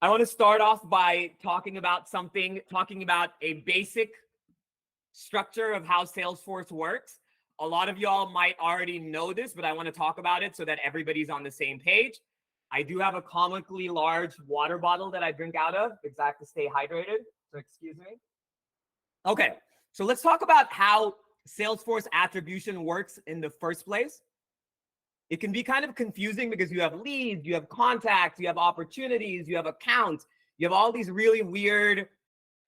I want to start off by talking about a basic structure of how Salesforce works. A lot of y'all might already know this, but I want to talk about it so that everybody's on the same page. I do have a comically large water bottle that I drink out of, exactly to stay hydrated. So excuse me. Okay, so let's talk about how Salesforce attribution works in the first place. It can be kind of confusing because you have leads, you have contacts, you have opportunities, you have accounts, you have all these really weird,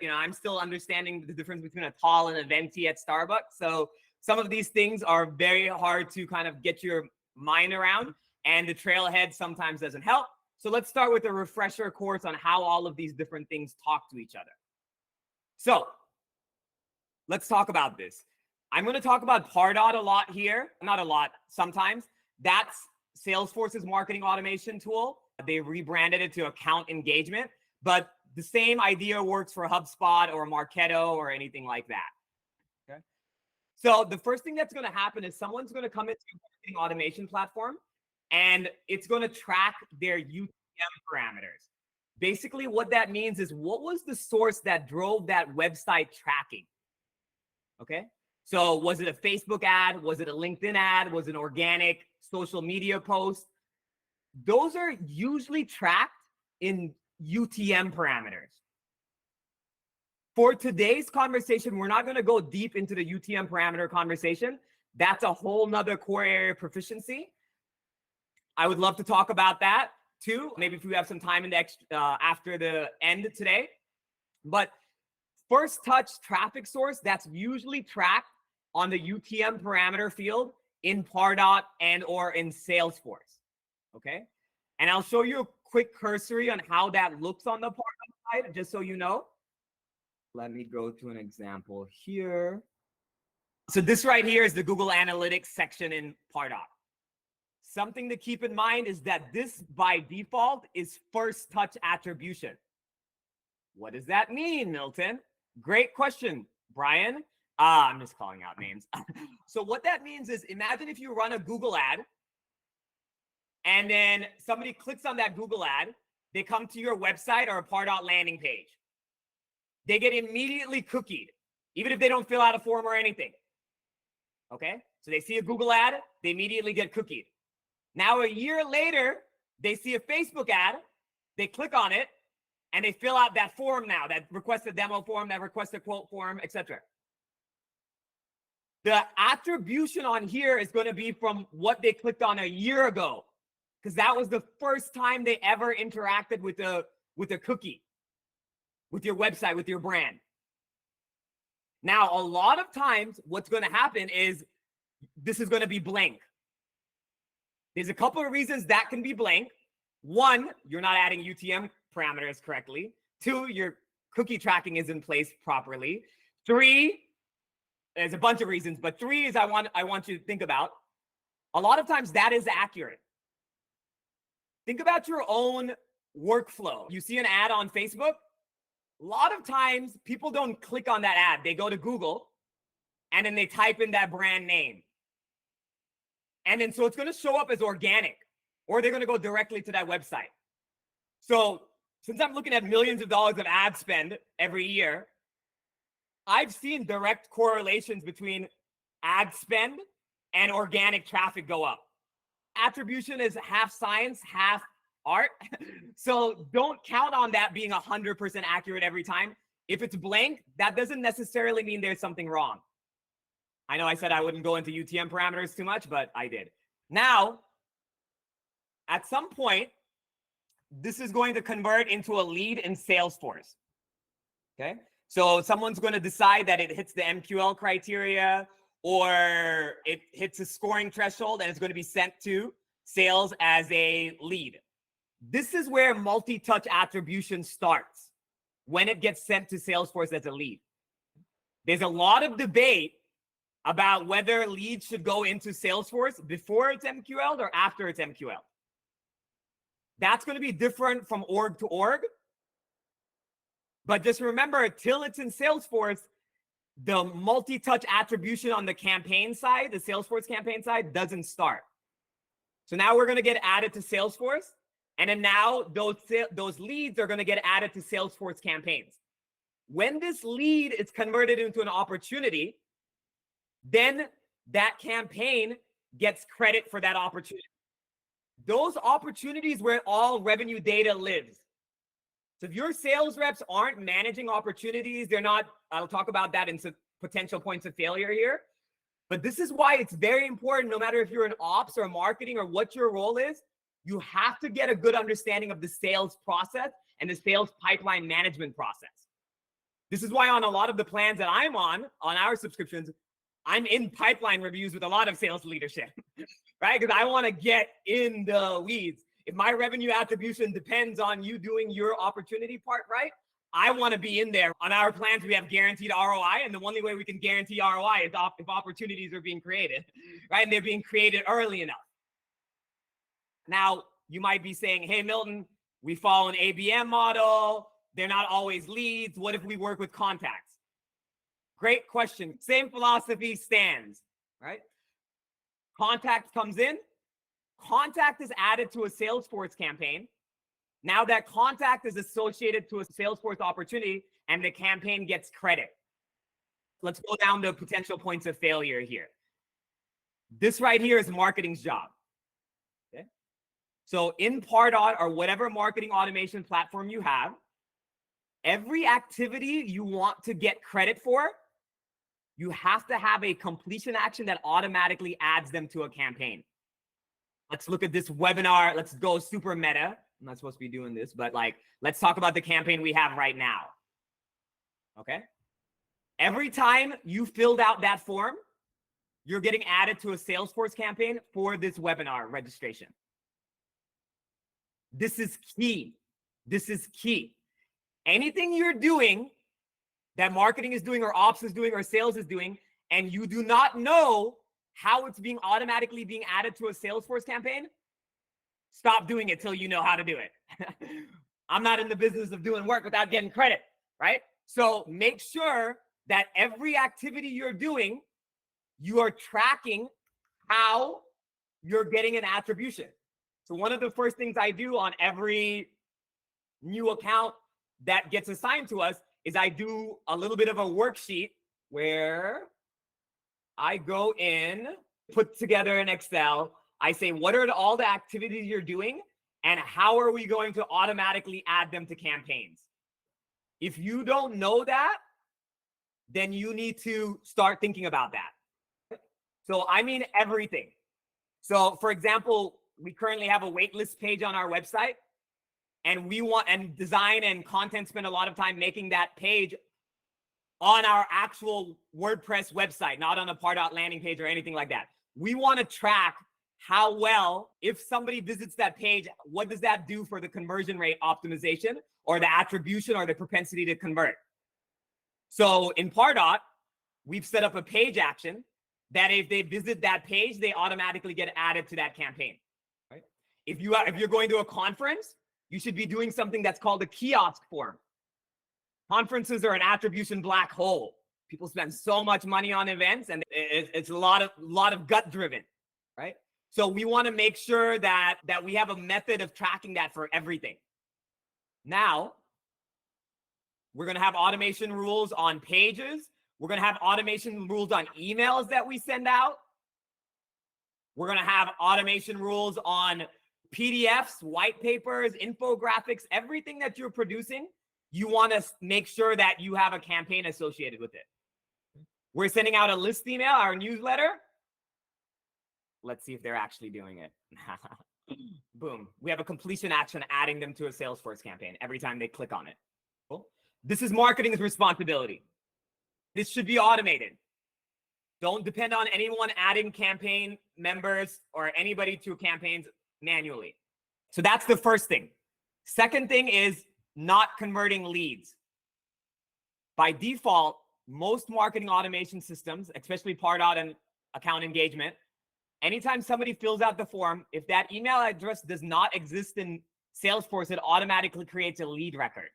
I'm still understanding the difference between a tall and a venti at Starbucks. So some of these things are very hard to kind of get your mind around, and the trailhead sometimes doesn't help. So let's start with a refresher course on how all of these different things talk to each other. So let's talk about this. I'm going to talk about Pardot a lot here. Not a lot, sometimes. That's Salesforce's marketing automation tool. They rebranded it to account engagement, but the same idea works for HubSpot or Marketo or anything like that. Okay. So the first thing that's going to happen is someone's going to come into your marketing automation platform and it's going to track their UTM parameters. Basically, what that means is what was the source that drove that website tracking? Okay. So was it a Facebook ad? Was it a LinkedIn ad? Was it an organic social media post? Those are usually tracked in UTM parameters. For today's conversation, we're not going to go deep into the UTM parameter conversation. That's a whole nother core area of proficiency. I would love to talk about that too. Maybe if we have some time in the after the end today. But first touch traffic source, that's usually tracked on the UTM parameter field in Pardot and or in Salesforce, okay? And I'll show you a quick cursory on how that looks on the Pardot side, just so you know. Let me go to an example here. So this right here is the Google Analytics section in Pardot. Something to keep in mind is that this by default is first touch attribution. What does that mean, Milton? Great question, Brian. I'm just calling out names. So what that means is, imagine if you run a Google ad and then somebody clicks on that Google ad, they come to your website or a Pardot landing page. They get immediately cookied, even if they don't fill out a form or anything. Okay? So they see a Google ad, they immediately get cookied. Now, a year later, they see a Facebook ad, they click on it, and they fill out that form now, that request a demo form, that request a quote form, etc. The attribution on here is going to be from what they clicked on a year ago, because that was the first time they ever interacted with a cookie, with your website, with your brand. Now, a lot of times what's going to happen is this is going to be blank. There's a couple of reasons that can be blank. One, you're not adding UTM parameters correctly. Two, your cookie tracking is in place properly. Three, there's a bunch of reasons, but three is I want you to think about. A lot of times that is accurate. Think about your own workflow. You see an ad on Facebook. A lot of times people don't click on that ad. They go to Google and then they type in that brand name. And then so it's going to show up as organic, or they're going to go directly to that website. So since I'm looking at millions of dollars of ad spend every year, I've seen direct correlations between ad spend and organic traffic go up. Attribution is half science, half art. So don't count on that being 100% accurate every time. If it's blank, that doesn't necessarily mean there's something wrong. I know I said I wouldn't go into UTM parameters too much, but I did. Now, at some point, this is going to convert into a lead in Salesforce. Okay? So someone's going to decide that it hits the MQL criteria or it hits a scoring threshold and it's going to be sent to sales as a lead. This is where multi-touch attribution starts, when it gets sent to Salesforce as a lead. There's a lot of debate about whether leads should go into Salesforce before it's MQL'd or after it's MQL'd. That's going to be different from org to org. But just remember, till it's in Salesforce, the multi-touch attribution on the campaign side, the Salesforce campaign side, doesn't start. So now we're going to get added to Salesforce. And then now those leads are going to get added to Salesforce campaigns. When this lead is converted into an opportunity, then that campaign gets credit for that opportunity. Those opportunities where all revenue data lives. So if your sales reps aren't managing opportunities, they're not, I'll talk about that in some potential points of failure here. But this is why it's very important, no matter if you're in ops or marketing or what your role is, you have to get a good understanding of the sales process and the sales pipeline management process. This is why on a lot of the plans that I'm on our subscriptions, I'm in pipeline reviews with a lot of sales leadership, right? Because I want to get in the weeds. If my revenue attribution depends on you doing your opportunity part right, I want to be in there. On our plans, we have guaranteed ROI, and the only way we can guarantee ROI is if opportunities are being created, right? And they're being created early enough. Now, you might be saying, hey, Milton, we follow an ABM model. They're not always leads. What if we work with contacts? Great question. Same philosophy stands, right? Contact comes in. Contact is added to a Salesforce campaign. Now that contact is associated to a Salesforce opportunity and the campaign gets credit. Let's go down to potential points of failure here. This right here is marketing's job. Okay. So in Pardot or whatever marketing automation platform you have, every activity you want to get credit for, you have to have a completion action that automatically adds them to a campaign. Let's look at this webinar. Let's go super meta. I'm not supposed to be doing this, but like, let's talk about the campaign we have right now. Okay. Every time you filled out that form, you're getting added to a Salesforce campaign for this webinar registration. This is key. This is key. Anything you're doing that marketing is doing or ops is doing or sales is doing, and you do not know how it's being automatically being added to a Salesforce campaign, stop doing it till you know how to do it. I'm not in the business of doing work without getting credit, right? So make sure that every activity you're doing, you are tracking how you're getting an attribution. So one of the first things I do on every new account that gets assigned to us is I do a little bit of a worksheet where I go in, put together in Excel. I say, what are all the activities you're doing and how are we going to automatically add them to campaigns? If you don't know that, then you need to start thinking about that. So I mean everything. So for example, we currently have a waitlist page on our website, and we want, and design and content spend a lot of time making that page on our actual WordPress website, not on a Pardot landing page or anything like that. We want to track how well, if somebody visits that page, what does that do for the conversion rate optimization or the attribution or the propensity to convert? So in Pardot, we've set up a page action that if they visit that page, they automatically get added to that campaign. Right? If you're going to a conference, you should be doing something that's called a kiosk form. Conferences are an attribution black hole. People spend so much money on events, and it's a lot of gut driven, right? So we want to make sure that we have a method of tracking that for everything. Now, we're going to have automation rules on pages. We're going to have automation rules on emails that we send out. We're going to have automation rules on PDFs, white papers, infographics, everything that you're producing. You want to make sure that you have a campaign associated with it. We're sending out a list email, our newsletter. Let's see if they're actually doing it. Boom. We have a completion action adding them to a Salesforce campaign every time they click on it. Cool. This is marketing's responsibility. This should be automated. Don't depend on anyone adding campaign members or anybody to campaigns manually. So that's the first thing. Second thing is not converting leads. By default, most marketing automation systems, especially Pardot and account engagement, anytime somebody fills out the form, if that email address does not exist in Salesforce, it automatically creates a lead record.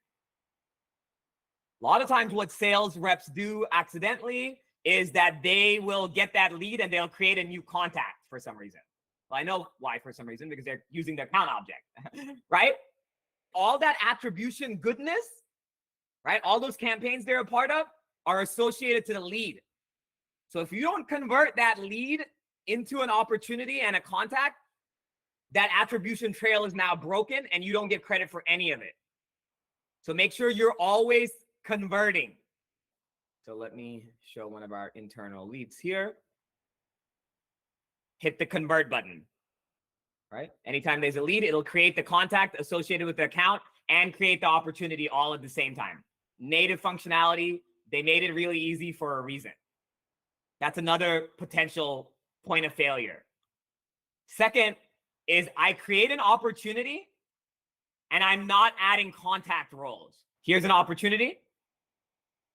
A lot of times what sales reps do accidentally is that they will get that lead and they'll create a new contact for some reason. Well, I know why for some reason, because they're using their count object, right? All that attribution goodness, right? All those campaigns they're a part of are associated to the lead. So if you don't convert that lead into an opportunity and a contact, that attribution trail is now broken and you don't get credit for any of it. So make sure you're always converting. So let me show one of our internal leads here. Hit the convert button, right? Anytime there's a lead, it'll create the contact associated with the account and create the opportunity all at the same time. Native functionality, they made it really easy for a reason. That's another potential point of failure. Second is I create an opportunity and I'm not adding contact roles. Here's an opportunity.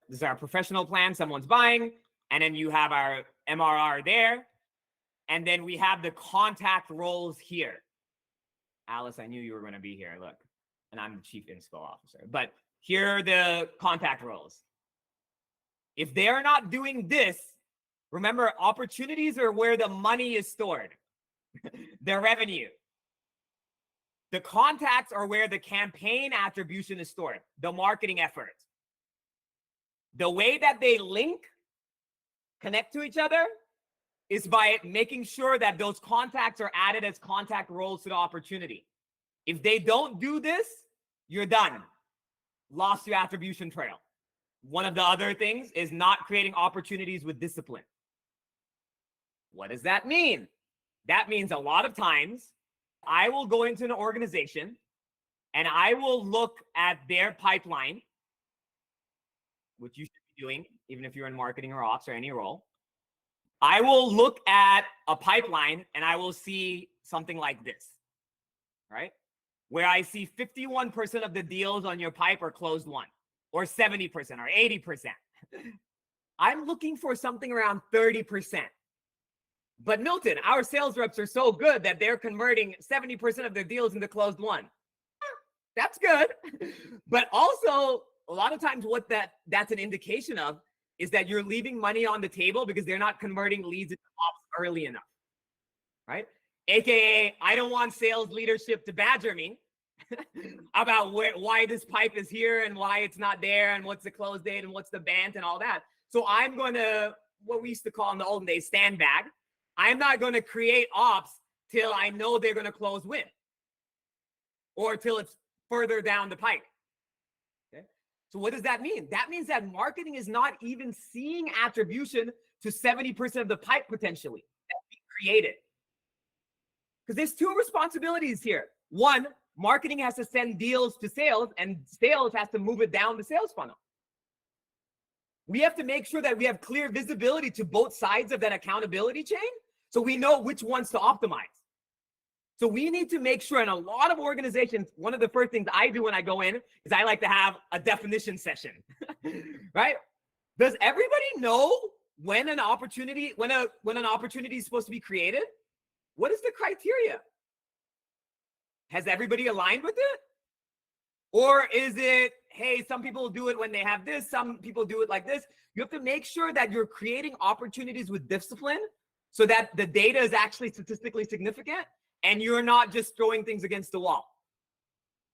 This is our professional plan, someone's buying, and then you have our MRR there. And then we have the contact roles here. Alice, I knew you were going to be here. Look, and I'm the chief inspo officer. But here are the contact roles. If they're not doing this, remember, opportunities are where the money is stored, their revenue. The contacts are where the campaign attribution is stored, the marketing effort. The way that they link, connect to each other, is by making sure that those contacts are added as contact roles to the opportunity. If they don't do this, you're done. Lost your attribution trail. One of the other things is not creating opportunities with discipline. What does that mean? That means a lot of times I will go into an organization and I will look at their pipeline, which you should be doing, even if you're in marketing or ops or any role. I will look at a pipeline and I will see something like this, right? Where I see 51% of the deals on your pipe are closed won, or 70% or 80%. I'm looking for something around 30%. But Milton, our sales reps are so good that they're converting 70% of their deals into closed won. That's good. But also, a lot of times what that's an indication of is that you're leaving money on the table because they're not converting leads into ops early enough, right? AKA, I don't want sales leadership to badger me about why this pipe is here and why it's not there and what's the close date and what's the band and all that. So I'm going to, what we used to call in the olden days, sandbag. I'm not going to create ops till I know they're going to close win or till it's further down the pipe. So what does that mean? That means that marketing is not even seeing attribution to 70% of the pipe potentially that's being created. Because there's two responsibilities here. One, marketing has to send deals to sales and sales has to move it down the sales funnel. We have to make sure that we have clear visibility to both sides of that accountability chain so we know which ones to optimize. So we need to make sure in a lot of organizations, one of the first things I do when I go in is I like to have a definition session, right? Does everybody know when an opportunity is supposed to be created? What is the criteria? Has everybody aligned with it? Or is it, hey, some people do it when they have this, some people do it like this. You have to make sure that you're creating opportunities with discipline so that the data is actually statistically significant and you're not just throwing things against the wall.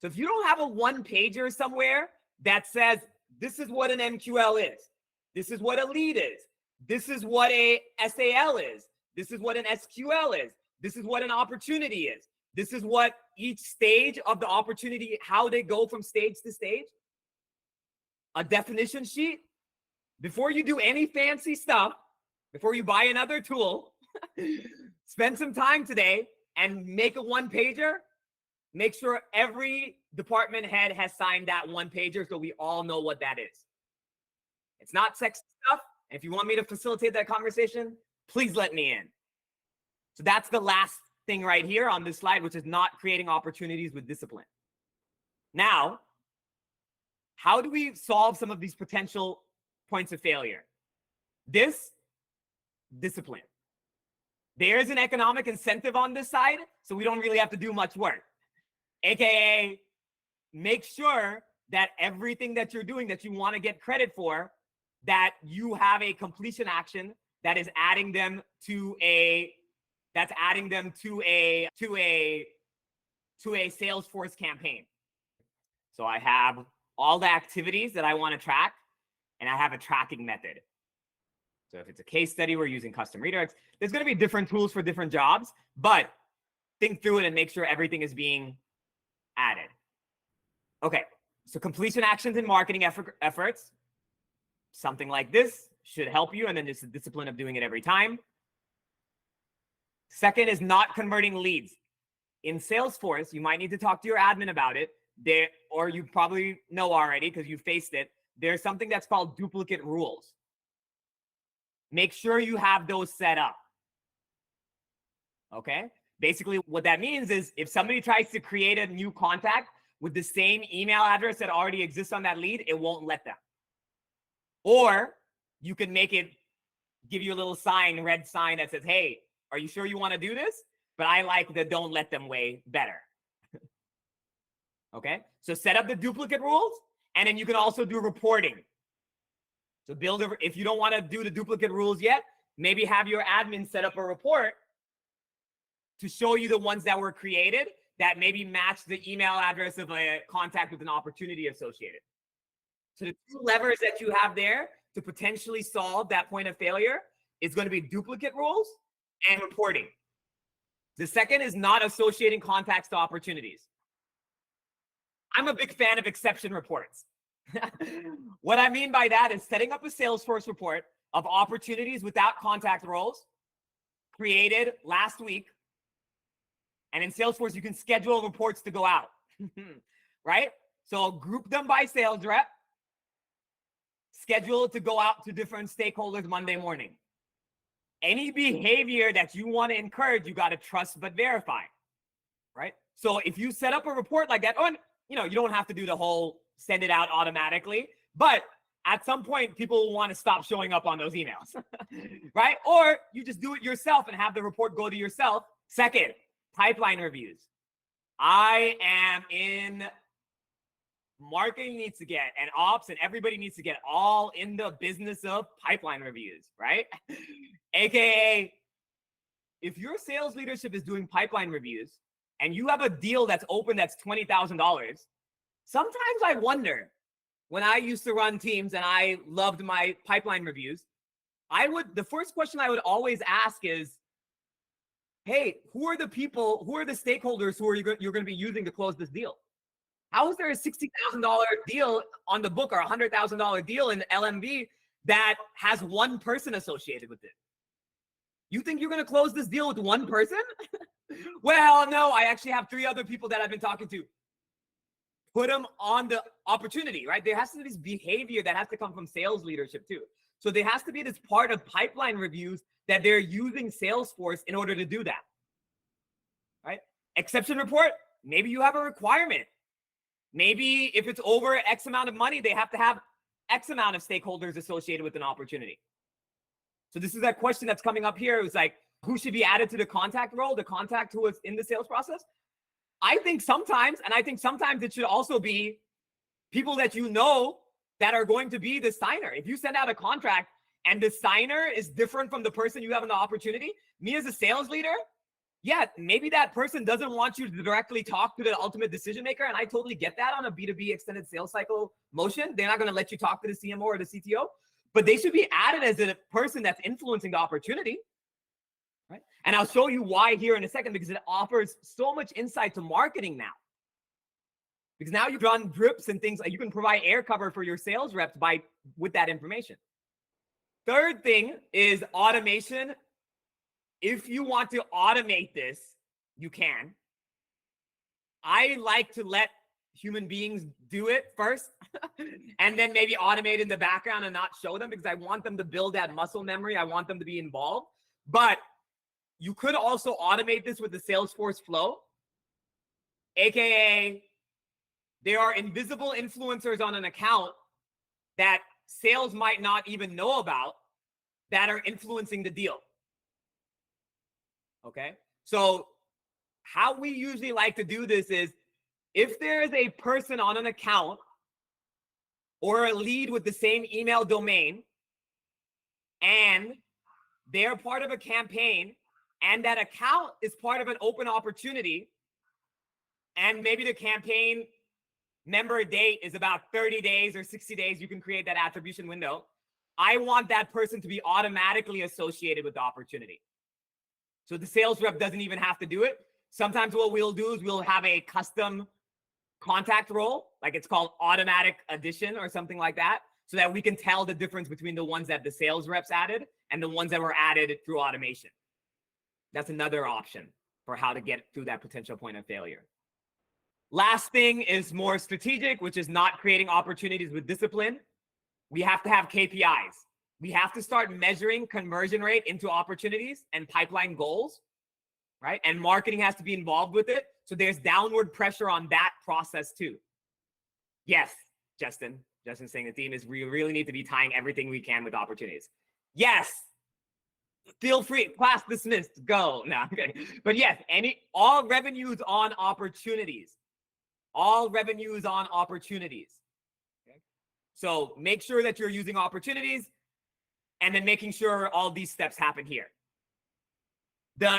So if you don't have a one-pager somewhere that says, this is what an MQL is, this is what a lead is, this is what a SAL is, this is what an SQL is, this is what an opportunity is, this is what each stage of the opportunity, how they go from stage to stage, a definition sheet, before you do any fancy stuff, before you buy another tool, spend some time today and make a one-pager. Make sure every department head has signed that one-pager so we all know what that is. It's not sexy stuff. And if you want me to facilitate that conversation, please let me in. So that's the last thing right here on this slide, which is not creating opportunities with discipline. Now, how do we solve some of these potential points of failure? Discipline. There's an economic incentive on this side, so we don't really have to do much work. AKA, make sure that everything that you're doing that you want to get credit for, that you have a completion action that is adding them to a that's adding them to a Salesforce campaign. So I have all the activities that I want to track, and I have a tracking method. So if it's a case study, we're using custom redirects. There's going to be different tools for different jobs, but think through it and make sure everything is being added. Okay, so completion actions and marketing efforts. Something like this should help you, and then just the discipline of doing it every time. Second is not converting leads. In Salesforce, you might need to talk to your admin about it, or you probably know already because you faced it. There's something that's called duplicate rules. Make sure you have those set up. Okay? Basically, what that means is if somebody tries to create a new contact with the same email address that already exists on that lead, it won't let them. Or you can make it give you a little sign, red sign that says, hey, are you sure you want to do this? But I like the don't let them way better. Okay? So set up the duplicate rules, and then you can also do reporting. So if you don't want to do the duplicate rules yet, maybe have your admin set up a report to show you the ones that were created that maybe match the email address of a contact with an opportunity associated. So the two levers that you have there to potentially solve that point of failure is going to be duplicate rules and reporting. The second is not associating contacts to opportunities. I'm a big fan of exception reports. What I mean by that is setting up a Salesforce report of opportunities without contact roles created last week. And in Salesforce, you can schedule reports to go out, right? So group them by sales rep, schedule it to go out to different stakeholders Monday morning. Any behavior that you want to encourage, you got to trust but verify, right? So if you set up a report like that, you don't have to do the whole send it out automatically, but at some point, people will want to stop showing up on those emails, right? Or you just do it yourself and have the report go to yourself. Second, pipeline reviews. I am in marketing needs to get, and ops and everybody needs to get all in the business of pipeline reviews, right? AKA, if your sales leadership is doing pipeline reviews and you have a deal that's open that's $20,000, sometimes I wonder, when I used to run teams and I loved my pipeline reviews, the first question I would always ask is, hey, who are the stakeholders who you're going to be using to close this deal? How is there a $60,000 deal on the book or a $100,000 deal in LMV that has one person associated with it? You think you're going to close this deal with one person? Well, no, I actually have 3 other people that I've been talking to. Put them on the opportunity, right? There has to be this behavior that has to come from sales leadership too. So there has to be this part of pipeline reviews that they're using Salesforce in order to do that, right? Exception report, maybe you have a requirement. Maybe if it's over X amount of money, they have to have X amount of stakeholders associated with an opportunity. So this is that question that's coming up here. It was like, who should be added to the contact role, the contact who is in the sales process? I think sometimes it should also be people that you know that are going to be the signer. If you send out a contract and the signer is different from the person you have in the opportunity, me as a sales leader, yeah, maybe that person doesn't want you to directly talk to the ultimate decision maker. And I totally get that on a B2B extended sales cycle motion. They're not going to let you talk to the CMO or the CTO, but they should be added as a person that's influencing the opportunity. Right? And I'll show you why here in a second, because it offers so much insight to marketing now. Because now you've run drips and things, like you can provide air cover for your sales reps with that information. Third thing is automation. If you want to automate this, you can. I like to let human beings do it first and then maybe automate in the background and not show them, because I want them to build that muscle memory. I want them to be involved. But you could also automate this with the Salesforce flow, AKA there are invisible influencers on an account that sales might not even know about that are influencing the deal. Okay, so how we usually like to do this is if there is a person on an account or a lead with the same email domain and they're part of a campaign and that account is part of an open opportunity, and maybe the campaign member date is about 30 days or 60 days, you can create that attribution window. I want that person to be automatically associated with the opportunity. So the sales rep doesn't even have to do it. Sometimes what we'll do is we'll have a custom contact role, like it's called automatic addition or something like that, so that we can tell the difference between the ones that the sales reps added and the ones that were added through automation. That's another option for how to get through that potential point of failure. Last thing is more strategic, which is not creating opportunities with discipline. We have to have KPIs. We have to start measuring conversion rate into opportunities and pipeline goals, right? And marketing has to be involved with it. So there's downward pressure on that process too. Yes, Justin. Justin's saying the theme is we really need to be tying everything we can with opportunities. Yes. Feel free. Class dismissed. Go. No, okay. But yes, all revenues on opportunities. All revenues on opportunities. Okay. So make sure that you're using opportunities, and then making sure all these steps happen here.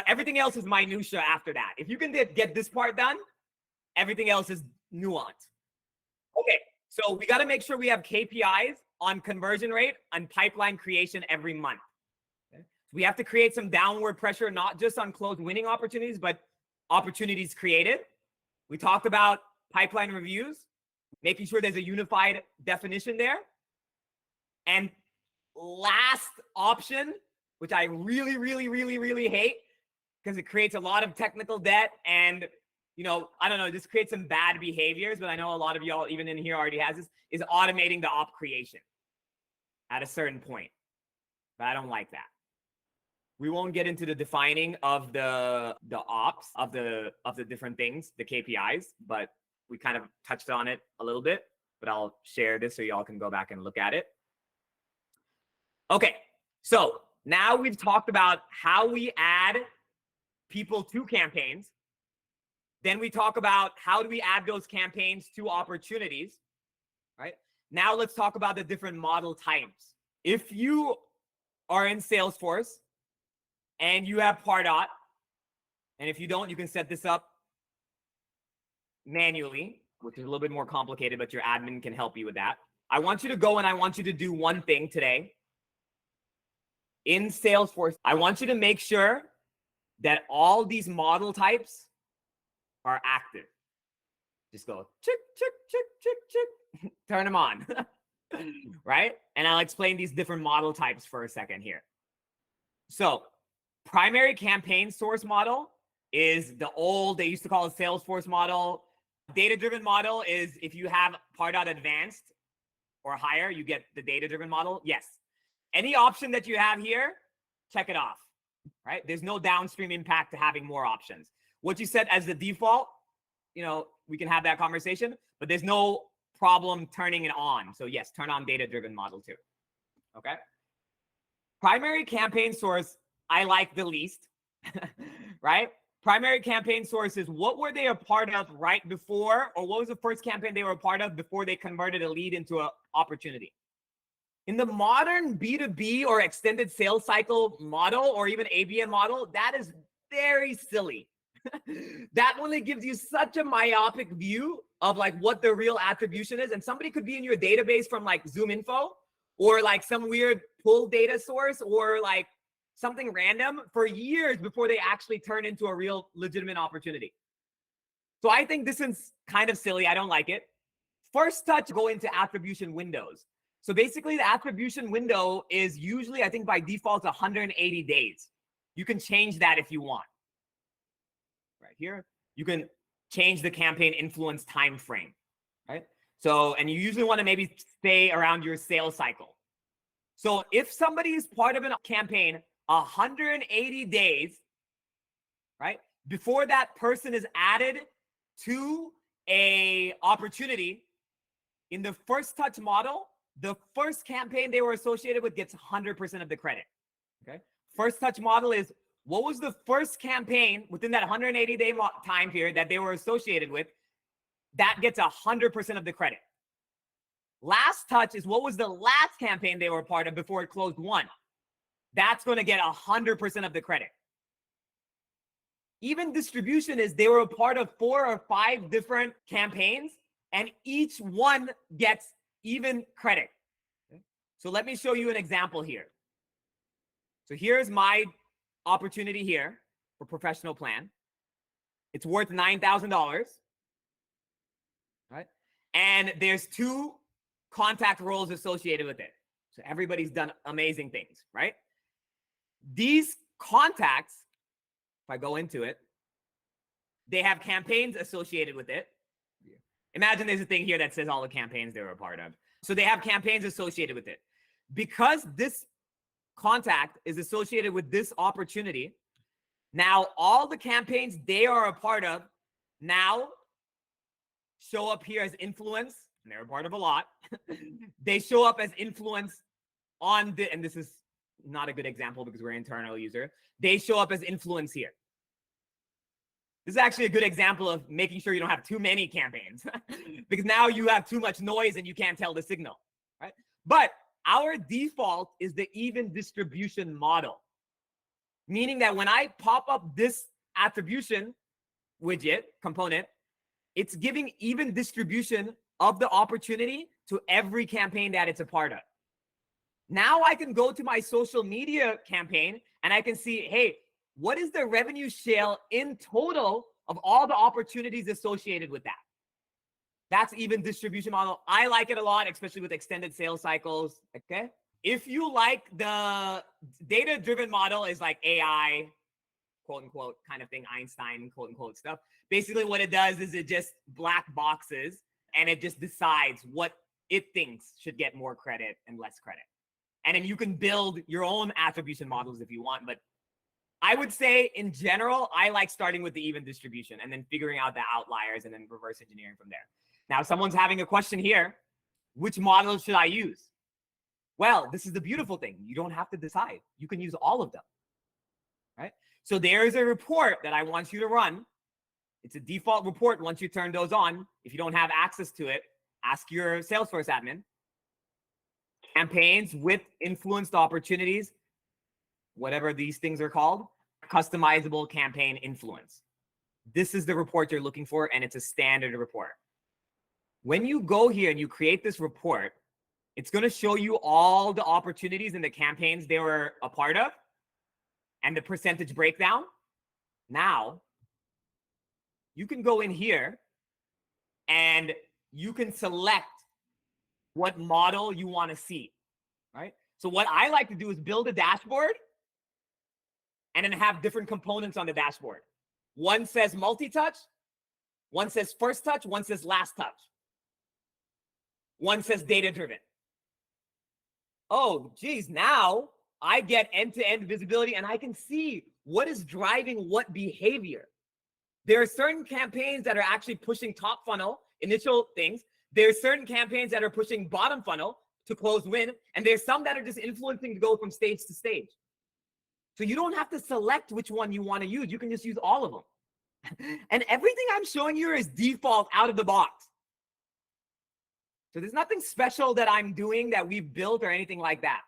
Everything else is minutia after that. If you can get this part done, everything else is nuanced. Okay, so we got to make sure we have KPIs on conversion rate and pipeline creation every month. Okay? We have to create some downward pressure, not just on closed winning opportunities, but opportunities created. We talked about pipeline reviews, making sure there's a unified definition there. And last option, which I really, really, really, really hate, because it creates a lot of technical debt and, you know, I don't know, this creates some bad behaviors, but I know a lot of y'all, even in here, already has this, is automating the op creation at a certain point. But I don't like that. We won't get into the defining of the ops of the different things, the KPIs, but we kind of touched on it a little bit, but I'll share this so y'all can go back and look at it. Okay, so now we've talked about how we add people to campaigns. Then we talk about how do we add those campaigns to opportunities, right? Now let's talk about the different model types. If you are in Salesforce and you have Pardot, and if you don't, you can set this up manually, which is a little bit more complicated, but your admin can help you with that. I want you to go and I want you to do one thing today. In Salesforce, I want you to make sure that all these model types are active. Just go, chick, chick, chick, chick, chick. Turn them on, right? And I'll explain these different model types for a second here. So primary campaign source model is the old, they used to call it Salesforce model. Data-driven model is if you have Pardot Advanced or higher, you get the data-driven model. Yes. Any option that you have here, check it off, right? There's no downstream impact to having more options. What you set as the default, you know, we can have that conversation, but there's no problem turning it on. So yes, turn on data-driven model too, okay? Primary campaign source, I like the least, right? Primary campaign source is what were they a part of right before, or what was the first campaign they were a part of before they converted a lead into an opportunity? In the modern B2B or extended sales cycle model, or even ABM model, that is very silly. That only gives you such a myopic view of like what the real attribution is. And somebody could be in your database from like ZoomInfo or like some weird pull data source or like something random for years before they actually turn into a real legitimate opportunity. So I think this is kind of silly. I don't like it. First touch, go into attribution windows. So basically the attribution window is usually, I think by default, 180 days. You can change that if you want. Right here, you can change the campaign influence time frame, right? So, and you usually want to maybe stay around your sales cycle. So if somebody is part of a campaign 180 days, right, before that person is added to a opportunity, in the first touch model, the first campaign they were associated with gets 100% of the credit, okay? First touch model is what was the first campaign within that 180-day time period that they were associated with, that gets 100% of the credit. Last touch is what was the last campaign they were part of before it closed one. That's going to get 100% of the credit. Even distribution is they were a part of 4 or 5 different campaigns, and each one gets even credit. Okay? So let me show you an example here. So here's my opportunity here for professional plan. It's worth $9,000, right? And there's 2 contact roles associated with it. So everybody's done amazing things, right? These contacts, if I go into it, they have campaigns associated with it. Imagine there's a thing here that says all the campaigns they were a part of. So they have campaigns associated with it. Because this contact is associated with this opportunity, now all the campaigns they are a part of now show up here as influence, and they're a part of a lot. They show up as influence on the, and this is not a good example because we're an internal user. They show up as influence here. This is actually a good example of making sure you don't have too many campaigns because now you have too much noise and you can't tell the signal, right? But our default is the even distribution model, meaning that when I pop up this attribution widget component, it's giving even distribution of the opportunity to every campaign that it's a part of. Now I can go to my social media campaign and I can see, hey, what is the revenue share in total of all the opportunities associated with that? That's even distribution model. I like it a lot, especially with extended sales cycles. Okay. If you like the data-driven model is like AI, quote unquote, kind of thing, Einstein, quote unquote stuff. Basically what it does is it just black boxes and it just decides what it thinks should get more credit and less credit. And then you can build your own attribution models if you want. But I would say in general, I like starting with the even distribution and then figuring out the outliers and then reverse engineering from there. Now, someone's having a question here. Which model should I use? Well, this is the beautiful thing. You don't have to decide. You can use all of them, right? So there's a report that I want you to run. It's a default report once you turn those on. If you don't have access to it, ask your Salesforce admin. Campaigns with influenced opportunities, whatever these things are called, customizable campaign influence. This is the report you're looking for, and it's a standard report. When you go here and you create this report, it's going to show you all the opportunities and the campaigns they were a part of and the percentage breakdown. Now, you can go in here and you can select what model you want to see, right? So what I like to do is build a dashboard and then have different components on the dashboard. One says multi-touch, one says first touch, one says last touch. One says data-driven. Oh, geez, now I get end-to-end visibility and I can see what is driving what behavior. There are certain campaigns that are actually pushing top funnel, initial things. There's certain campaigns that are pushing bottom funnel to close win. And there's some that are just influencing to go from stage to stage. So you don't have to select which one you want to use. You can just use all of them. And everything I'm showing you is default out of the box. So there's nothing special that I'm doing that we've built or anything like that.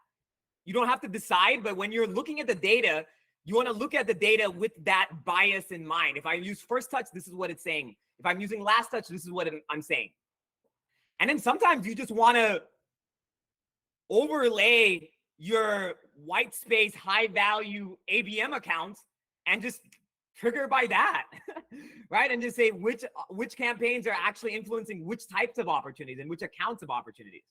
You don't have to decide, but when you're looking at the data, you want to look at the data with that bias in mind. If I use first touch, this is what it's saying. If I'm using last touch, this is what I'm saying. And then sometimes you just want to overlay your white space, high value ABM accounts and just trigger by that, right? And just say which campaigns are actually influencing which types of opportunities and which accounts of opportunities.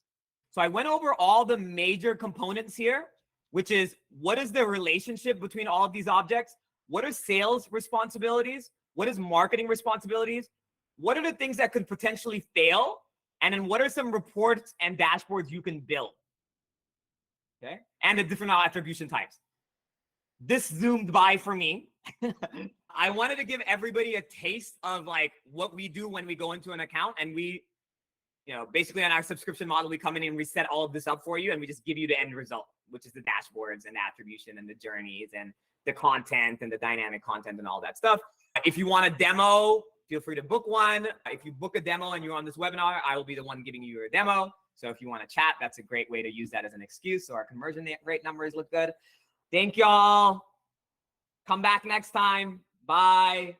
So I went over all the major components here, which is what is the relationship between all of these objects? What are sales responsibilities? What is marketing responsibilities? What are the things that could potentially fail? And then what are some reports and dashboards you can build? Okay, and the different attribution types. This zoomed by for me. I wanted to give everybody a taste of like what we do when we go into an account, and we, basically on our subscription model, we come in and we set all of this up for you, and we just give you the end result, which is the dashboards and the attribution and the journeys and the content and the dynamic content and all that stuff. If you want a demo, feel free to book one. If you book a demo and you're on this webinar, I will be the one giving you your demo. So if you want to chat, that's a great way to use that as an excuse. So our conversion rate numbers look good. Thank y'all. Come back next time. Bye.